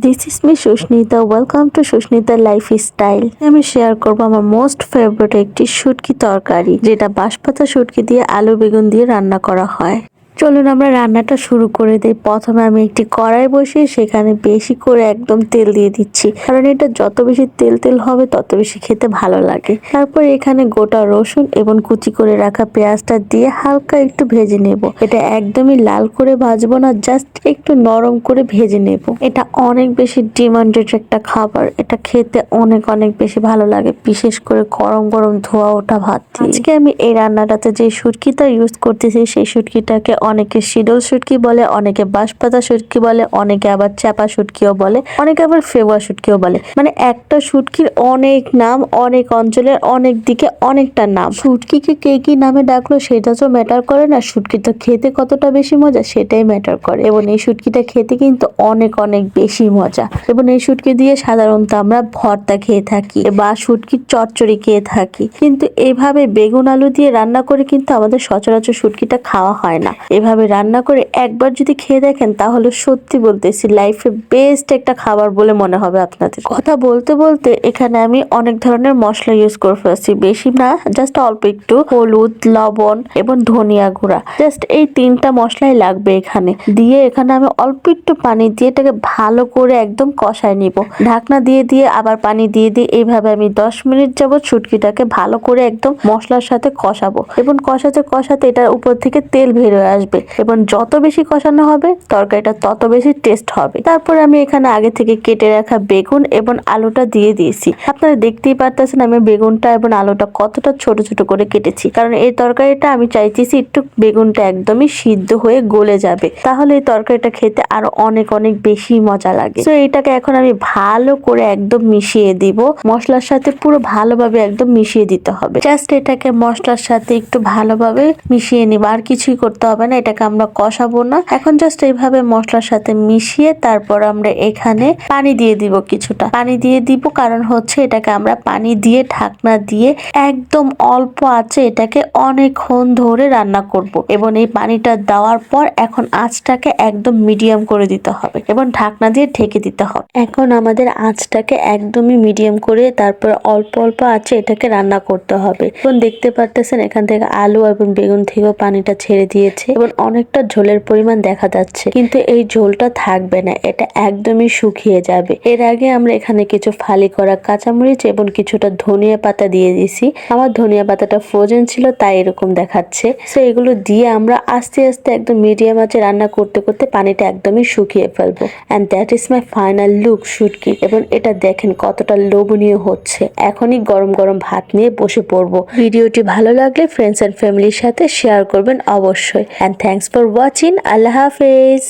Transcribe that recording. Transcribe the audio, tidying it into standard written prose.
This is me Susmita. Welcome to Susmita lifestyle. আমি share করবো আমার মোস্ট ফেভারিট একটি শুটকি তরকারি, যেটা বাঁশপাতা শুটকি দিয়ে আলু বেগুন দিয়ে রান্না করা হয়। চলুন আমরা রান্নাটা শুরু করে দিই। প্রথমে আমি একটি কড়াই বসিয়ে সেখানে বেশি করে একদম তেল দিয়ে দিচ্ছি, কারণ এটা যত বেশি তেল তেল হবে তত বেশি খেতে ভালো লাগে। তারপর এখানে গোটা রসুন এবং কুচি করে রাখা পেঁয়াজটা দিয়ে হালকা একটু ভেজে নেব। এটা একদমই লাল করে ভাজবো না, জাস্ট একটু নরম করে ভেজে নেব। এটা অনেক বেশি ডিমান্ডেড একটা খাবার, এটা খেতে অনেক অনেক বেশি ভালো লাগে, বিশেষ করে গরম গরম ধোয়া ওঠা ভাত দিয়ে। আজকে আমি এই রান্নাটাতে যে শুটকিটা ইউজ করতেছি সেই শুটকিটাকে অনেকে শিডল শুটকি বলে, অনেকে বাঁশপাতা শুটকি বলে, অনেকে আবার চাপা শুটকিও বলে, অনেকে আবার ফেওয়া শুটকিও বলে। মানে একটা শুটকির অনেক নাম, অনেক অঞ্চলের অনেক দিকে অনেকটা নাম। শুটকিকে কে কি নামে ডাকলো সেটা তো ম্যাটার করে না, শুটকিটা খেতে কতটা বেশি মজা সেটাই ম্যাটার করে। এবং এই শুটকিটা খেতে কিন্তু অনেক অনেক বেশি মজা। এবং এই শুটকি দিয়ে সাধারণত আমরা ভর্তা খেয়ে থাকি বা শুটকির চচ্চড়ি খেয়ে থাকি, কিন্তু এইভাবে বেগুন আলু দিয়ে রান্না করে কিন্তু আমাদের সচরাচর শুটকিটা খাওয়া হয় না। এভাবে রান্না করে একবার যদি খেয়ে দেখেন তাহলে সত্যি বলতেছি লাইফে বেস্ট একটা খাবার বলে মনে হবে আপনাদের। কথা বলতে বলতে এখানে আমি অনেক ধরনের মশলা ইউজ করে ফেলছি, বেশি না, জাস্ট অল্প একটু হলুদ, লবণ এবং ধনিয়া গুঁড়া, জাস্ট এই তিনটা মশলাই লাগবে এখানে। দিয়ে এখানে আমি অল্প একটু পানি দিয়ে এটাকে ভালো করে একদম কষায় নিব। ঢাকনা দিয়ে দিয়ে আবার পানি দিয়ে দিয়ে এইভাবে আমি 10 মিনিট যাবত শুটকিটাকে ভালো করে একদম মশলার সাথে কষাবো। এবং কষাতে কষাতে এটার উপর থেকে তেল বের হয়ে আসবে, এবং যত বেশি কষানো হবে তরকারিটা তত বেশি টেস্ট হবে। তারপর আমি এখানে আগে থেকে কেটে রাখা বেগুন এবং আলুটা দিয়ে দিয়েছি। আপনারা দেখতেই পারতেছেন আমি বেগুনটা এবং আলুটা কতটা ছোট ছোট করে কেটেছি, কারণ এই তরকারিটা আমি চাইতেছি একটু বেগুনটা একদমই সিদ্ধ হয়ে গলে যাবে, তাহলে এই তরকারিটা খেতে আরো অনেক অনেক বেশি মজা লাগে। তো এটাকে এখন আমি ভালো করে একদম মিশিয়ে দিব, মশলার সাথে পুরো ভালোভাবে একদম মিশিয়ে দিতে হবে। জাস্ট এটাকে মশলার সাথে একটু ভালোভাবে মিশিয়ে নিব, আর কিছুই করতে হবে না। এটাকে আমরা কষাবো না, এখন জাস্ট এইভাবে মশলার সাথে মিশিয়ে তারপর আমরা এখানে পানি দিয়ে দিব, কিছুটা পানি দিয়ে দিব, কারণ হচ্ছে এটাকে আমরা পানি দিয়ে ঢাকনা দিয়ে একদম অল্প আঁচে এটাকে অনেকক্ষণ ধরে রান্না করব। এবং এই পানিটা দেওয়ার পর এখন আঁচটাকে একদম মিডিয়াম করে দিতে হবে এবং ঢাকনা দিয়ে ঢেকে দিতে হবে। এখন আমাদের আঁচটাকে একদমই মিডিয়াম করে তারপর অল্প অল্প আঁচে এটাকে রান্না করতে হবে। এখন দেখতে পারতেছেন এখান থেকে আলু এবং বেগুন থেকেও পানিটা ছেড়ে দিয়েছে এবং অনেকটা ঝোলের পরিমাণ দেখা যাচ্ছে, কিন্তু এই ঝোলটা থাকবে না, এটা একদমই শুকিয়ে যাবে। এর আগে আমরা এখানে কিছু ফালি করা কাঁচামরিচ এবং কিছুটা ধনিয়া পাতা দিয়ে দিয়েছি। আমার ধনিয়া পাতাটা ফ্রোজেন ছিল তাই এরকম দেখাচ্ছে। তো এগুলো দিয়ে আমরা আস্তে আস্তে একদম মিডিয়াম আঁচে রান্না করতে করতে পানিটা একদমই শুকিয়ে ফেলবো। And that is my final look শুটকি। এবং এটা দেখেন কতটা লোভনীয় হচ্ছে। এখনই গরম গরম ভাত নিয়ে বসে পড়বো। ভিডিওটি ভালো লাগলে ফ্রেন্ডস এন্ড ফ্যামিলির সাথে শেয়ার করবেন অবশ্যই। And thanks for watching. আল্লাহ হাফেজ।